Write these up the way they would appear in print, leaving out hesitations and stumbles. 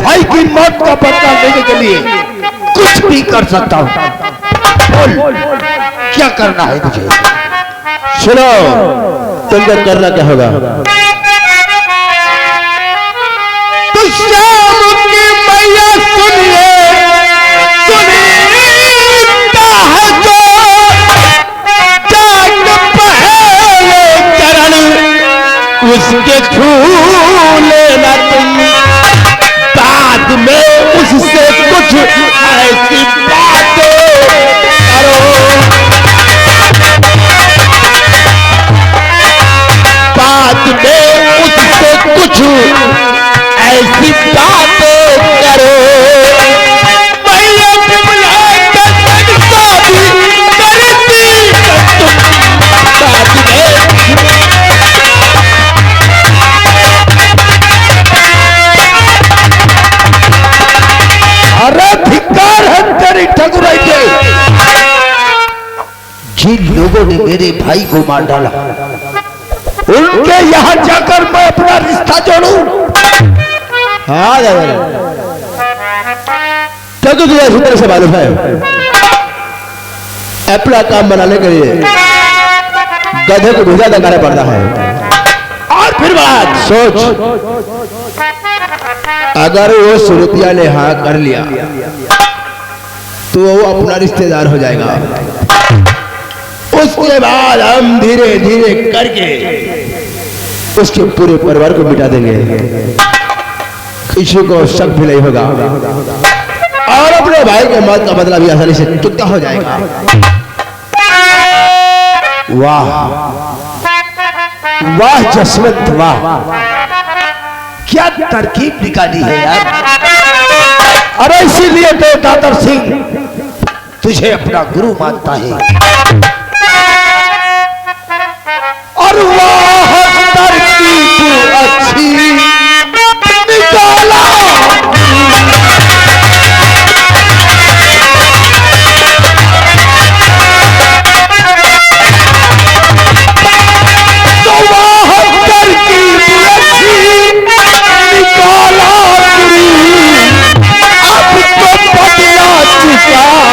भाई की मौत का बदला लेने के लिए कुछ भी कर सकता हूँ। बोल क्या करना है तुझे? सुनो, तुमको करना क्या होगा? तो शाम की मैया सुनिए, सुनीता है जो जाग पहले चरण उसके छू लेना तुम, बाद में उससे कुछ ऐसी बातें करो, बाद में उससे कुछ ऐसी बातें करो। मैया बिमला का सजदा भी करती तुम, बाद में अरे धिक्कार है तेरी ठकुराई के। जिन लोगों ने मेरे भाई को मार डाला उनके यहाँ जाकर मैं अपना रिश्ता जोड़ूं? हाँ दादा, क्या तुझे ऐसी तरह से मालूम है? अपना काम बनाने के लिए गधे को भेजा दंगाना पड़ता है। और फिर बात सोच, अगर वो सुरतिया ने हाँ कर लिया तो वो अपना रिश्तेदार हो जाएगा। उसके बाद हम धीरे धीरे करके उसके पूरे परिवार को मिटा देंगे, किसी को शक भी नहीं होगा और अपने भाई के मौत का बदला भी आसानी से चुकता हो जाएगा। वाह वाह जसवंत वाह, क्या तरकीब निकाली है यार। अरे इसीलिए तो दादर सिंह तुझे अपना गुरु मानता है। और वाह तरकीब अच्छी निकाला, तो वाह तरकीब अच्छी निकाला गुरु, अब तो बदला चुकाने को मिल जाएगा।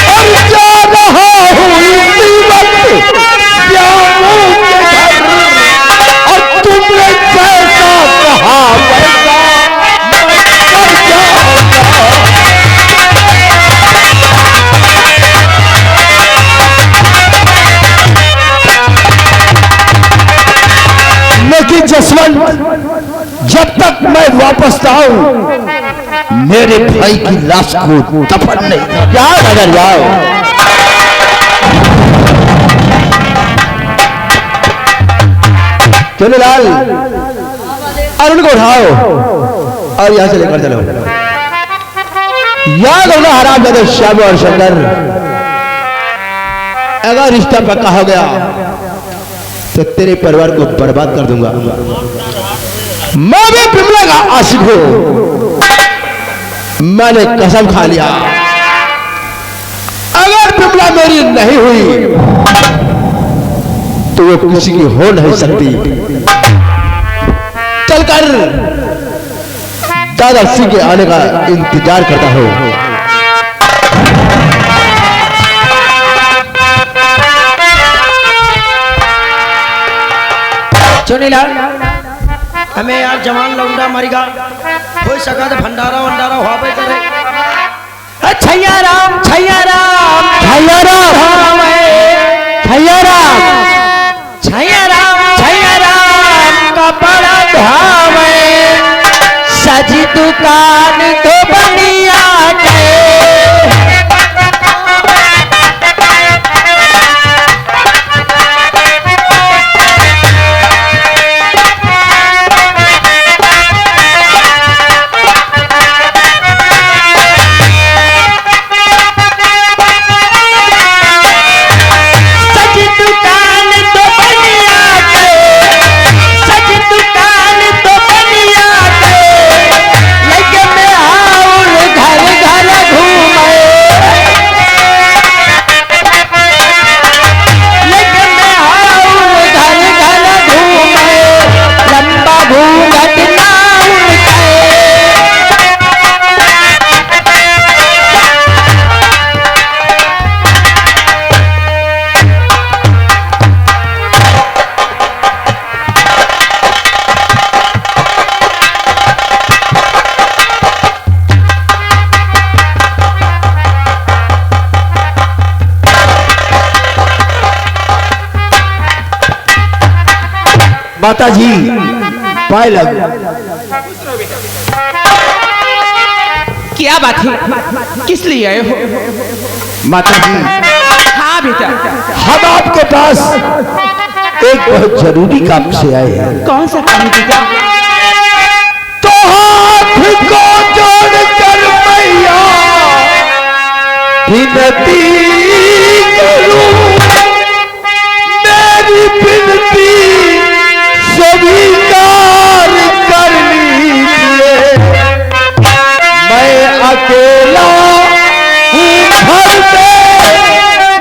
और जा रहा हूँ इसी वक्त श्यामों के घर, और तुमने जैसा कहा वैसा मैं कर जाऊंगा। लेकिन जसवंत, जब तक मैं वापस आऊं मेरे भाई की लाश को दफन नहीं कर। जाओ नगर जाओ। चलो लाल, अरुण को उठाओ और यहां से लेकर चलो। याद होना हराम जादे श्याम और शंकर, अगर रिश्ता पक्का हो गया तो तेरे परिवार को बर्बाद कर दूंगा। मैं भी बिमला का आशिक हूं, मैंने कसम खा लिया अगर बिमला मेरी नहीं हुई तो वो किसी की हो नहीं सकती। चलकर दादा सिंह के आने का इंतजार करता हूं। चुनीलाल, हमें यार जवान लौंडा मरेगा हो सका तो भंडारा वंडारा हुआ पे करे। छैया राम छैया राम छैया राम छैया राम छैया राम छैया राम का बड़ा धाम है, सजी दुकान तो बनिया के। सजी दुकान तो बनिया के, लेके मैं माता जी पाए लग। क्या बात है, किस लिए आए हो? माता जी हाँ बेटा। हम आपके पास एक बहुत जरूरी काम से आए हैं। कौन सा काम बेटा? तो हाथ को जोड़कर मैया विनती करूं, मेरी विनती स्वीकार कर लीजिए। मैं अकेला हूँ घर में,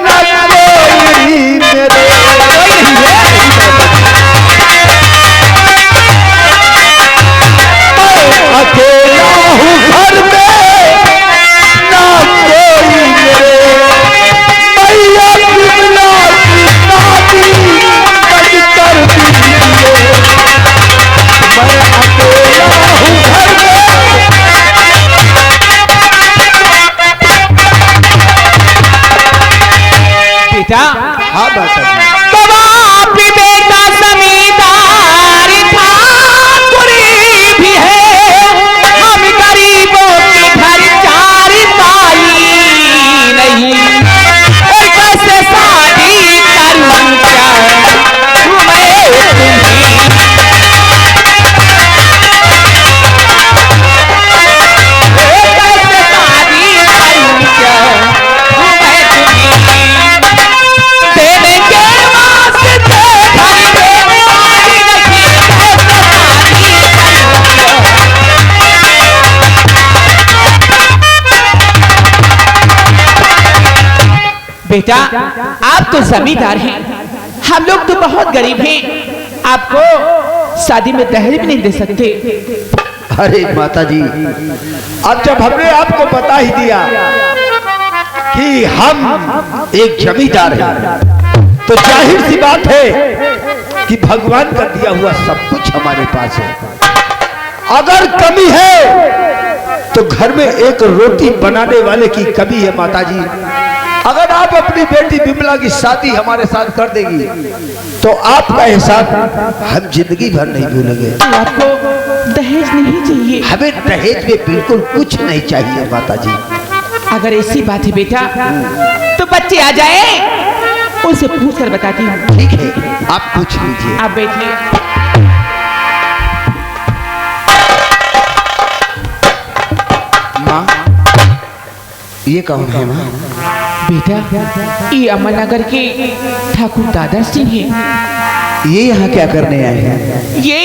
न कोई मेरे। अकेला हूँ घर में, ना कोई मेरे। मैया बिमला की शादी कर दीजिए। मैं अकेला हूँ घर में। बेटा हाँ माता जी। बाप बेटा जमींदार था, गरीब भी है। हम गरीबों के घर चार पाई नहीं, और कैसे शादी करूं क्या मैं तुम्हें? कैसे शादी करूं क्या मैं तुम्हें? देने के वास्ते घर में आई नहीं, कैसे शादी करूं? बेटा आप तो जमींदार हैं, हम लोग तो बहुत गरीब हैं, आपको शादी में दहेज भी नहीं दे सकते। अरे माता जी, अब जब हमने आपको बता ही दिया कि हम एक जमींदार हैं, तो जाहिर सी बात है कि भगवान का दिया हुआ सब कुछ हमारे पास है। अगर कमी है तो घर में एक रोटी बनाने वाले की कमी है माता जी। अगर आप अपनी बेटी बिमला की शादी हमारे साथ कर देगी तो आपका एहसान हम जिंदगी भर नहीं भूलेंगे। आपको दहेज नहीं चाहिए? हमें दहेज में बिल्कुल कुछ नहीं चाहिए माता जी। अगर ऐसी बात है बेटा तो बच्चे आ जाए, उनसे पूछ कर बताती हूँ। ठीक है, आप पूछ लीजिए। आप बैठिए। माँ, ये कौन है माँ? बेटा ये अमरनगर के ठाकुर दादर सिंह हैं। ये यहाँ क्या करने आए हैं? ये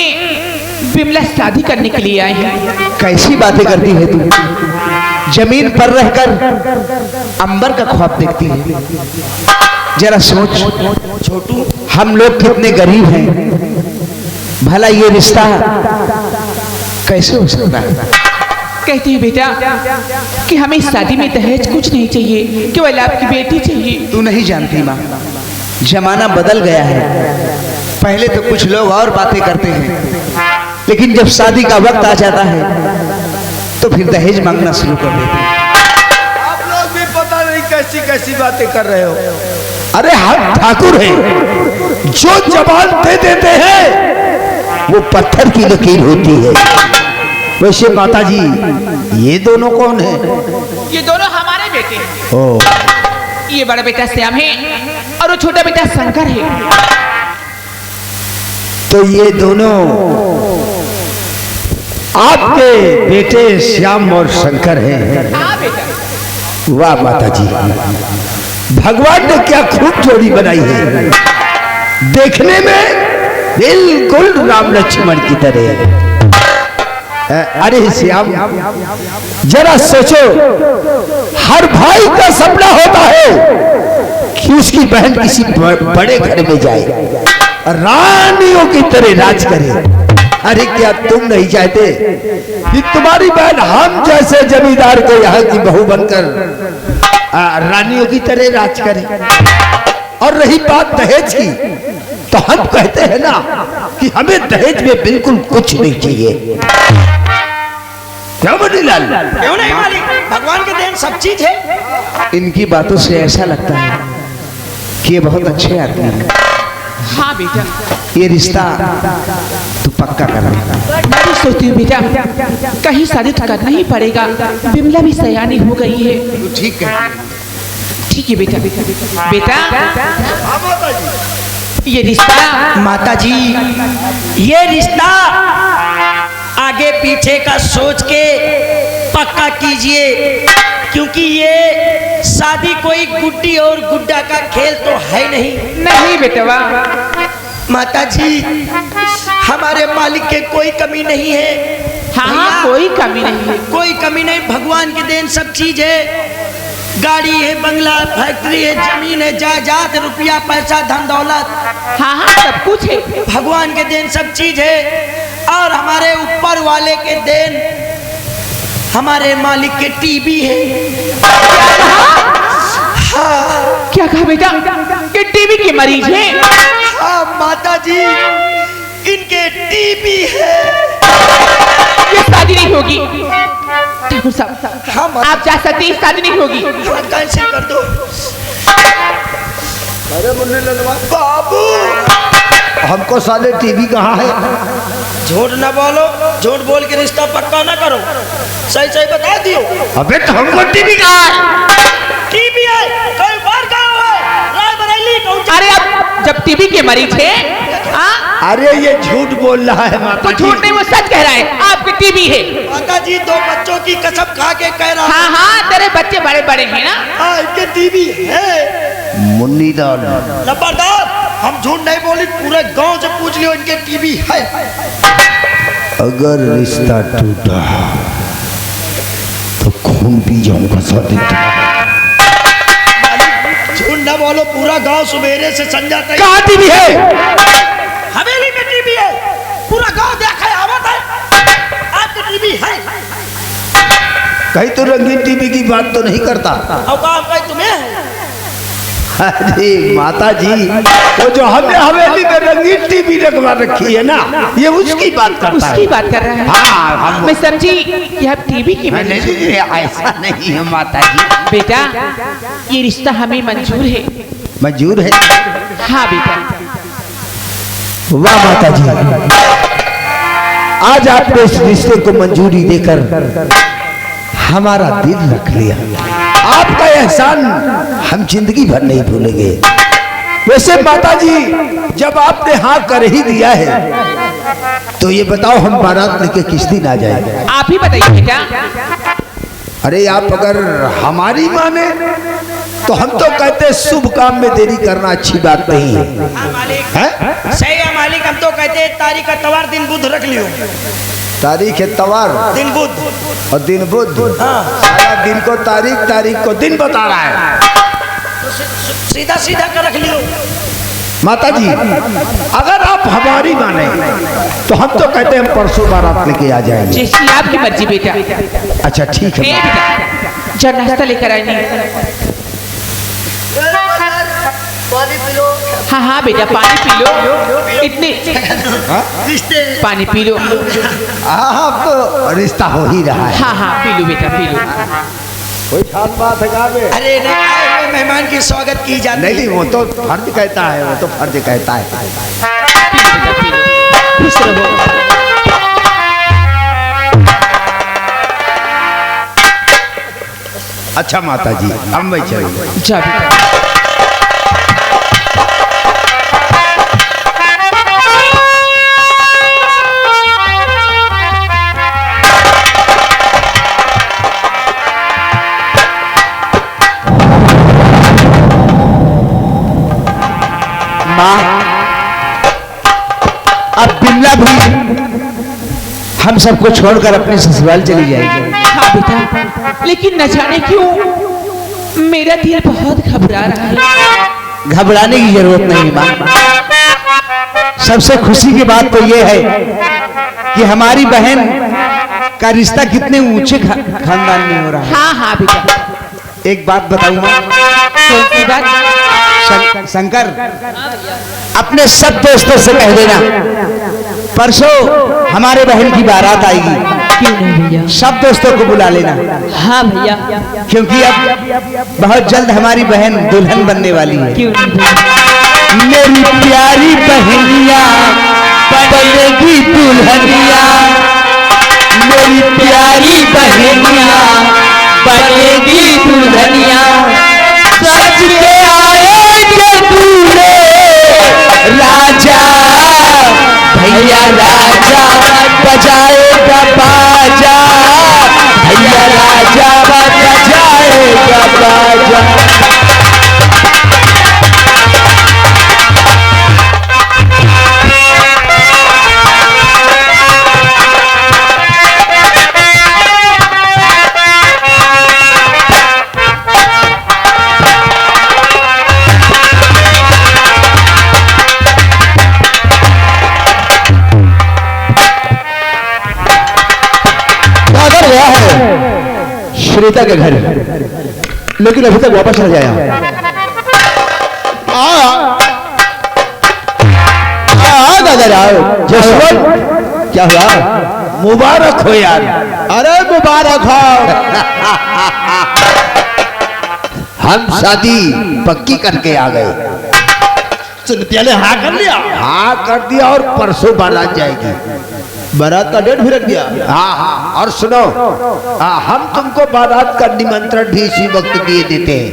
बिमला शादी करने के लिए आए हैं। कैसी बातें करती है तू? जमीन पर रहकर अंबर का ख्वाब देखती है। जरा सोच छोटू, हम लोग कितने गरीब हैं, भला ये रिश्ता कैसे हो सकता है? कहती है बेटा कि हमें शादी में दहेज कुछ नहीं चाहिए, केवल आपकी बेटी चाहिए। तू नहीं जानती माँ, जमाना बदल गया है। पहले तो कुछ लोग और बातें करते हैं, लेकिन जब शादी का वक्त आ जाता है तो फिर दहेज मांगना शुरू कर देते हैं। आप लोग भी पता नहीं कैसी कैसी बातें कर रहे हो। अरे हम ठाकुर हैं, जो जबान दे देते हैं वो पत्थर की लकीर होती है। वैसे माता जी ये दोनों कौन है? ये दोनों हमारे बेटे हैं। ओ, ये बड़ा बेटा श्याम है और वो छोटा बेटा शंकर है। तो ये दोनों आपके बेटे श्याम और शंकर हैं। हाँ बेटा। वाह माता जी, भगवान ने क्या खूब जोड़ी बनाई है। देखने में बिल्कुल राम लक्ष्मण की तरह है। अरे श्याम, जरा सोचो, हर भाई का सपना होता है कि उसकी बहन किसी बड़े घर में जाए, रानियों की तरह राज करे। अरे क्या तुम नहीं चाहते कि तुम्हारी बहन हम जैसे जमींदार के यहाँ की बहू बनकर रानियों की तरह राज करे? और रही बात दहेज की, तो हम कहते हैं ना कि हमें दहेज में बिल्कुल कुछ नहीं चाहिए। क्यों बनीलाल? क्यों नहीं मालिक, भगवान के देन सब चीज है। इनकी बातों से ऐसा लगता है कि ये बहुत अच्छे आदमी हैं। हाँ बेटा। ये रिश्ता तू पक्का कर ले। मैं भी सोचती हूँ बेटा कहीं शादी तो करना ही पड़ेगा। बिमला भी सयानी हो गई है। ठीक है, ठीक है बेटा। बेटा ये रिश्ता माता जी, ये रिश्ता आगे पीछे का सोच के पक्का कीजिए, क्योंकि ये शादी कोई गुड्डी और गुड्डा का खेल तो है नहीं। नहीं बेटवा, माता जी हमारे मालिक के कोई कमी नहीं है। हाँ कोई कमी नहीं है। कोई कमी नहीं, भगवान की देन सब चीज है। गाड़ी है, बंगला, फैक्ट्री है, जमीन है, जायदाद, रुपया, पैसा, धन दौलत, हाँ सब कुछ है। भगवान के देन सब चीज है। और हमारे ऊपर वाले के देन हमारे मालिक के टीबी है। हाँ। क्या कहा बेटा कि टीबी के मरीज हैं? हाँ माता जी, इनके टीबी है। ये शादी नहीं होगी ठाकुर साहब। हाँ आप जा सकते हैं, शादी नहीं होगी। कैंसिल कर दो। अरे मुन्ने लगवा बाबू, हमको साले टीवी कहाँ है? झूठ ना बोलो, झूठ बोल के रिश्ता पक्का ना करो, सही सही बता दियो। अबे तो हमको टीवी कहाँ है? टीबी है, कई बार कहा है, रायबरेली कौन सा? अरे अब जब टीबी के मरीज थे, अरे ये झूठ बोल रहा है माता तो जी। झूठ नहीं, वो सच कह रहा है। आपकी टीबी है। माता जी 2 बच्चों की कसम खा के कह रहा हाँ हाँ तेरे बच्चे बड़े बड़े हैं ना। हाँ, इनके टीबी है। मुन्नी दाल लपरदार, हम झूठ नहीं बोली, पूरे गांव से पूछ लियो, इनके टीबी है। अगर रिश्ता टूटा तो खून पी जाऊंगा शादी। झूठ ना बोलो, पूरा गांव सवेरे से संजा तक कहाँ टीवी है? हवेली में टीबी है, पूरा गांव देखा है, आवत है। आपकी टीबी है। कहीं तो रंगीन टीवी की बात तो नहीं करता? और काम कहीं तुम्हें है। अरे माता जी, वो जो हमें हवेली में रंगीन टीवी लगवा रखी है ना, ये उसकी बात करता है। उसकी बात कर रहा है। हाँ, हम मैं समझी कि आप टीबी की मरीज हैं। नहीं, ऐसा नहीं है माता जी। बेटा ये रिश्ता हमें मंजूर है। मंजूर है? हाँ बेटा। वाह माता जी, आज आपने इस रिश्ते को मंजूरी देकर हमारा दिल रख लिया। आपका एहसान हम जिंदगी भर नहीं भूलेंगे। वैसे माता जी, जब आपने हाँ कर ही दिया है तो ये बताओ हम बारात लेके किस दिन आ जाए? आप ही बताइए बेटा। अरे आप अगर हमारी माने तो हम तो कहते हैं शुभ काम में देरी करना अच्छी बात नहीं है। हाँ मालिक, है? सही है मालिक, हम तो कहते हैं तारीख का तवार दिन बुध रख लियो। तारीख है तवार दिन बुध और दिन बुध। हाँ। सारा दिन को तारीख, तारीख को दिन बता रहा है। सीधा सीधा कर रख लियो। माता जी, अगर आप हमारी माने तो हम तो कहते हैं हम परसों बारात लेके आ जाएंगे। जैसी आपकी मर्जी बेटा। अच्छा ठीक ए है। बेटा जब नाश्ता लेकर आएंगे। पानी पी लो। हाँ हाँ बेटा पानी पी लो। इतने रिश्ते पानी पी लो। अब तो रिश्ता हो ही रहा है। हाँ हाँ पी लो बेटा पी लो। कोई खास बात है क्या बे? अरे नहीं, आए हुए मेहमान की स्वागत की जाती नहीं, वो तो फर्ज कहता है, वो तो फर्ज कहता है। पी लो बेटा पी लो। खुश रहो। अच्छा माता जी, अब मैं चलूंगा। जा बेटा। अब बिमला भी हम सबको छोड़कर अपने ससुराल चली जाएगी। हाँ बेटा, लेकिन न जाने क्यों मेरा दिल बहुत घबरा रहा है। घबराने की जरूरत नहीं माँ। सबसे खुशी की बात तो ये है कि हमारी बहन का रिश्ता कितने ऊंचे खानदान में हो रहा है। हाँ हाँ बेटा। एक बात बताऊं माँ, कौन सी बात? शंकर, अपने सब दोस्तों से कह देना परसों हमारे बहन की बारात आएगी। क्यों नहीं भैया? सब दोस्तों को बुला लेना। हाँ भैया। क्योंकि अब बहुत जल्द हमारी बहन दुल्हन बनने वाली है। क्यों नहीं भैया? मेरी प्यारी बहनिया बनेगी दुल्हनिया, मेरी प्यारी बहनिया बनेगी दुल्हनिया, सज के आएंगे दूल्हे राजा, भैया राजा बजाएगा बाजा, भैया राजा बजाएगा बाजा। गया है श्रीता के घर, लेकिन अभी तक वापस नहीं आया। दादा आओ। जसवंत क्या हुआ? मुबारक हो यार। अरे मुबारक हो। हम शादी पक्की करके आ गए। सुनतिया ने हाँ कर लिया? हाँ कर दिया, और परसों बारात जाएगी। बारात का डेट भी रख दिया? हाँ हाँ। और सुनो, हम तुमको बारात का निमंत्रण भी इसी वक्त दिए देते हैं।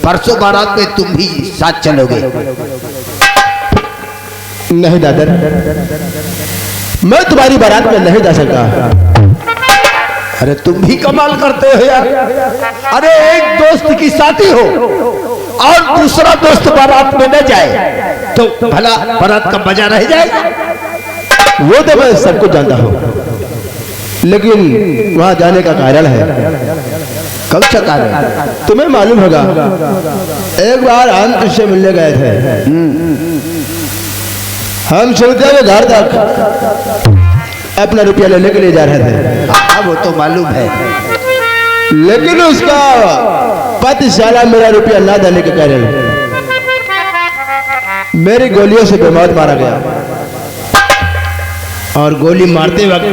परसों बारात में तुम भी साथ चलोगे। नहीं दादा, मैं तुम्हारी बारात में नहीं जा सकता। अरे तुम भी कमाल करते हो यार। अरे एक दोस्त की शादी हो और दूसरा दोस्त बारात में न जाए तो भला बारात का मजा रह जाएगा। वो तो मैं सब कुछ जानता हूँ, लेकिन वहां जाने का कारण है। कब सा कारण? तुम्हें मालूम होगा, एक बार हम तुझसे मिलने गए थे। हम श्रीता के घर तक अपना रुपया लेने के लिए जा रहे थे। हाँ वो तो मालूम है, लेकिन उसका पति साला मेरा रुपया ना देने के कारण मेरी गोलियों से बेमौत मारा गया। और गोली मारते वक्त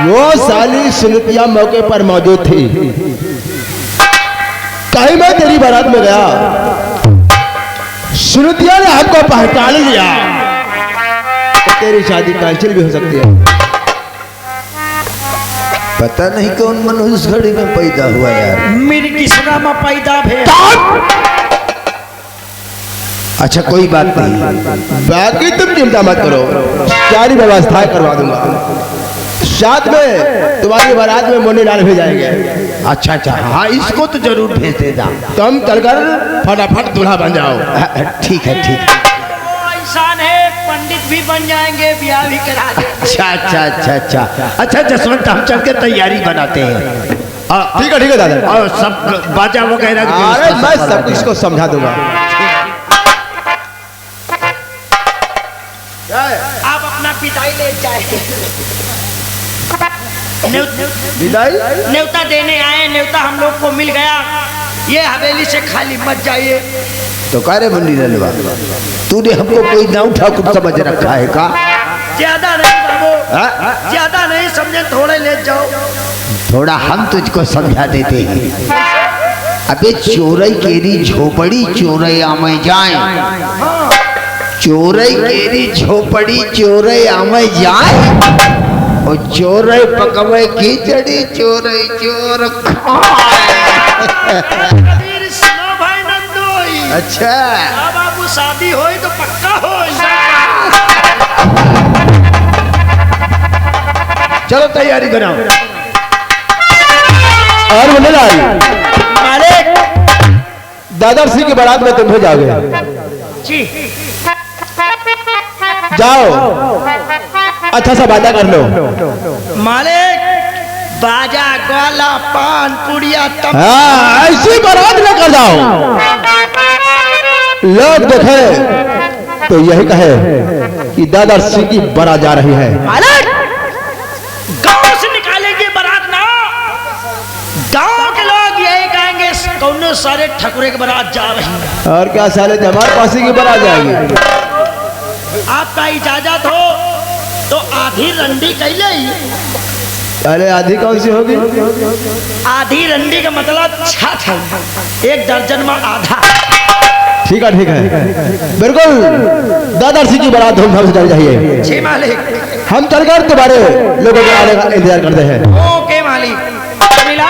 वो साली सुनतिया मौके पर मौजूद थी। कहीं मैं तेरी बारात में गया, सुनतिया ने हमको पहचान लिया तो तेरी शादी कैंसिल भी हो सकती है। पता नहीं कौन मनुष्य घड़ी में पैदा हुआ यार। मेरी किसना में पैदा भे। अच्छा कोई बात नहीं, बाकी तुम चिंता मत करो, सारी व्यवस्थाएं करवा दूंगा। साथ में तुम्हारी बारात में मोनी लाल भी जाएंगे। अच्छा अच्छा, हाँ इसको तो जरूर भेज देना। तुम चलकर फटाफट दूल्हा बन जाओ। ठीक है ठीक है। वो इंसान है, पंडित भी बन जाएंगे, ब्याह भी करा देंगे। अच्छा अच्छा अच्छा अच्छा अच्छा जसवंत, हम चल के तैयारी बनाते हैं। ठीक है दादा। और सब बाजा वगैरह की अरे व्यवस्था मैं सब सब कुछ को समझा दूंगा। आप अपना विदाई ले जाए। विदाई न्योता देने आए, न्योता हम लोग को मिल गया। ये हवेली से खाली मत जाइए। तो कारे बंदी रलवा, तूने हमको कोई नाउ ठाकुर समझ रखा है का? ज्यादा नहीं बाबू, ज्यादा नहीं समझे, थोड़े ले जाओ। थोड़ा हम तुझको समझा देते हैं। अबे चोरई केरी झोपड़ी चोरई आमे जाए, चोरई केरी झोपड़ी चोरई आमे जाए, और चोरई पकवे खिचड़ी चोरई चोर खाए। सुनो भाई नंदोई। अच्छा बाबू शादी होई तो पक्का होई। चलो तैयारी बनाओ। और बोले मालिक दादा सिंह की बारात में तुम भी जाओगे। जी जाओ, अच्छा सा वादा कर लो। मालिक, बाजा ग्वाला पान पुड़िया तब। हाँ ऐसी बारात न कर जाओ, लोग देखे तो यही कहे कि दादा सिंह की बारात जा रही है। गांव से निकालेंगे बारात ना, गांव के लोग यही कहेंगे कौन सारे ठकुरे की बारात जा रही है। और क्या साले जमाल पासी की बारात जाएगी। आपका इजाजत हो तो आधी रंडी कैले ही। अरे आधी कौन सी होगी? आधी रंडी का मतलब छत है, 1 दर्जन में आधा। ठीक है बिल्कुल। दादाजी की बारात धूमधाम से जानी चाहिए। जी मालिक। हम चलकर तुम्हारे लोगों के आने का इंतजार करते हैं। ओके मालिक। मिला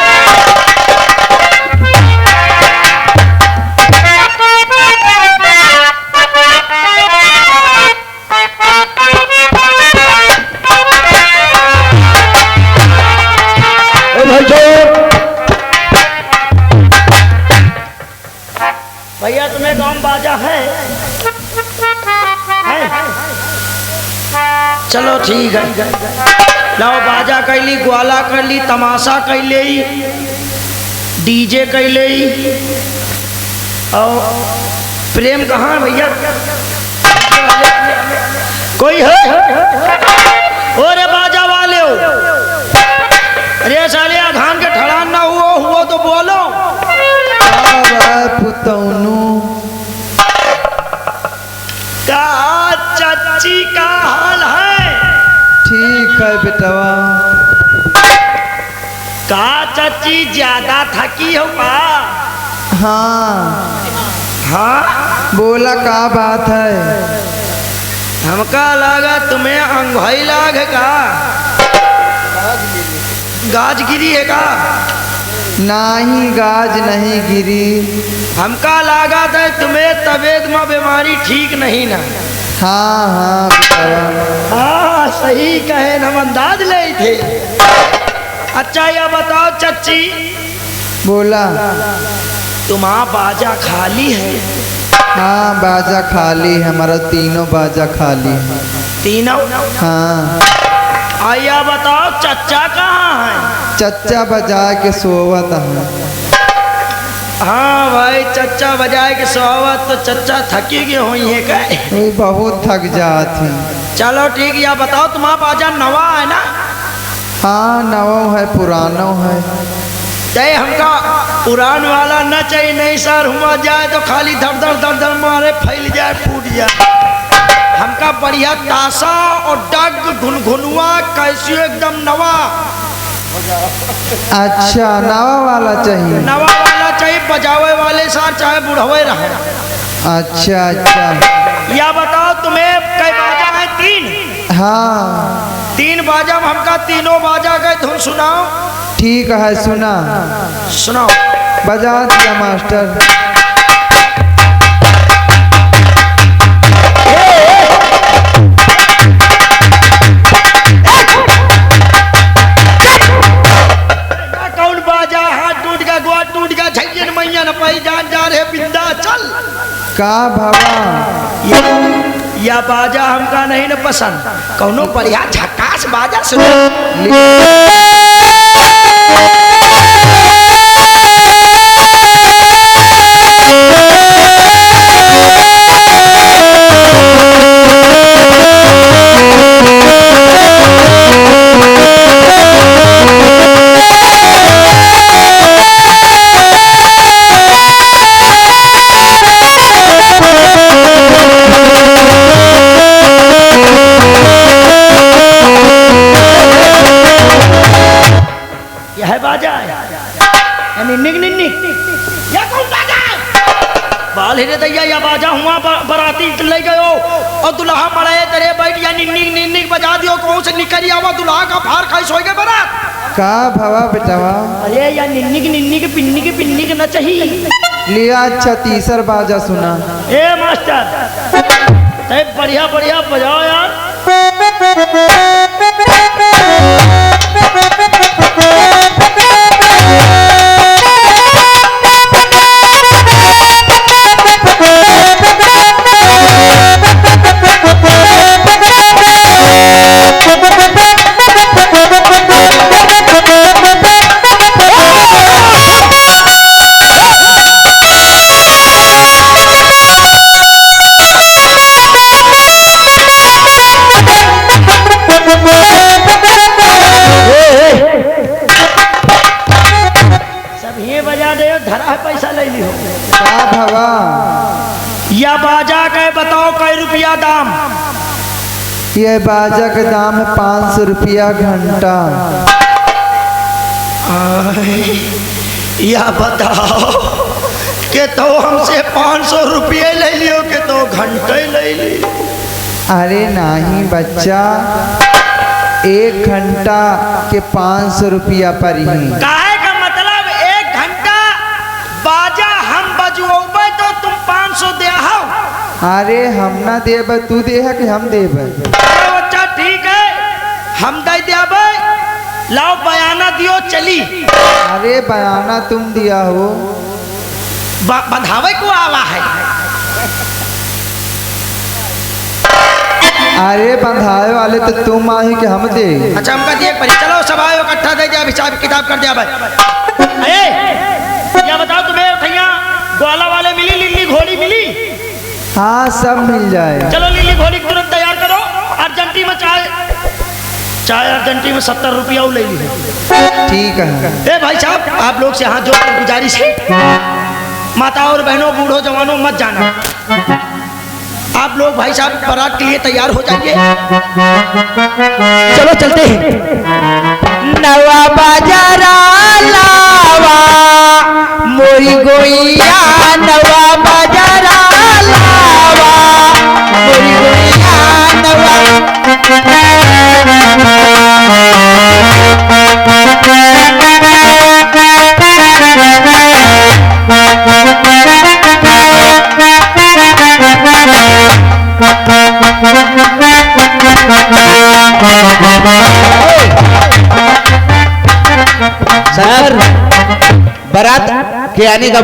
भैया तुम्हें गाँव बाजा है? चलो ठीक है, लाओ बाजा कैली, ग्वाला कर ली, तमाशा कर ले, डीजे कर ले। और प्रेम कहाँ है भैया? कोई है? अरे बाजा वाले हो, अरे साले धान के ठड़ान ना हुआ तो बोलो। पुतौनू का चाची का हाल है? ठीक है बेटवा। का चाची ज्यादा थकी हो का? हाँ हाँ बोला का बात है? हमका लगा तुम्हें अंगवाई लाग का, गाज गिरी है का? नहीं गाज नहीं गिरी। हमका लगा था तुम्हें तबीयत में बीमारी ठीक नहीं ना। हाँ हाँ बेटवा। हाँ सही कहे, हम अंदाज ले थे। अच्छा यह बताओ चच्ची, बोला तुम्हारा बाजा खाली है? हाँ बाजा खाली है, हमारा तीनों बाजा खाली है। तीनों? हाँ। आया बताओ चच्चा कहाँ है? चच्चा बजा के सोवत है। हाँ भाई चच्चा बजाए के सोवत, तो चच्चा थकी गई हुई है क्या? वो बहुत थक जाती। चलो ठीक, या बताओ तुम्हारा बाजा नवा है ना? हाँ नवो है पुरानो है। चाहे हमका पुरान वाला न चाहिए, नहीं सर हुआ जाए तो खाली धड़ धड़ धड़ धड़ मारे फैल जाए फूट जाए। हमका बढ़िया ताशा और डग घुनघुनुआ कैसी एकदम नवा। अच्छा नवा वाला चाहिए? नवा वाला चाहिए, बजावे वाले सार चाहे बुढ़वे रहे। अच्छा अच्छा। या बताओ तुम्हें कई बाजा है? तीन? हाँ तीन बाजा में हमका तीनों बाजा का धुन सुनाओ। ठीक है सुना। सुनाओ। बजा दिया मास्टर। कौन बाजा? हाथ टूट गया, गोआ टूट गया, झैन मैया न पाई, जान जा रहे बिंदा चल। का भावा या बाजा हमका नहीं न पसंद, कौनो बढ़िया झकास बाजा सुनो। यह बाजा निन्निक निन्निक, या कौन बाजा? बाल हिरे दैया, या बाजा हुआ बराती ले गयो और दुल्हा पड़े तेरे बैठ, या निन्निक निन्निक बजा दियो, कौन से निकल आवा दुल्हा का फार खाई सोई गए बारात। का भावा बेटवा? अरे या निन्निक निन्निक पिन्निक न चाहिए लिया। अच्छा तीसर बाजा सुना। ए मास्टर ते बढ़िया बढ़िया बजाओ यार। धरा है पैसा ले लियो। का भावा? या बाजा के बताओ कई रुपया दाम? ये बाजा का दाम है 500 रुपया घंटा। या बताओ के तो हमसे 500 रुपये ले लियो के तो घंटे ले लियो। अरे नहीं बच्चा, 1 घंटा के 500 रुपया पर ही। काहे का मतलब 1 घंटा बाजा हम बजवाबे तो तुम 500 दे आओ। अरे हम ना देब, तू देह कि हम देब? अच्छा ठीक है, हम दे देबे। लाओ बयाना दियो चली। अरे बयाना तुम दिया हो, बधावे को आवा है। अरे बंधाए वाले तो तुम आही कि हम दे। अच्छा हमका दिए परी, चलो सब आयो इकट्ठा दे दिया, हिसाब किताब कर दिया भाई। ये बताओ तुम्हें भैया ग्वाला वाले मिली, लिल्ली घोड़ी मिली? हाँ सब मिल जाए। चलो लिल्ली घोड़ी तुरंत तैयार करो। अर्जेंटी में चाय अर्जेंटी में 70 रुपया ले ली। ठीक है। ए भाई साहब, आप लोग से हाथ जोड़ कर गुजारिश है, माता और बहनों, बूढ़ों जवानों मत जाना। आप लोग भाई साहब बारात के लिए तैयार हो जाइए। चलो चलते हैं। नवा बाजारा लावा मोरी गोइया, नवा बाजारा लावा मोरी गोइया, नवा सर, बारात के आने का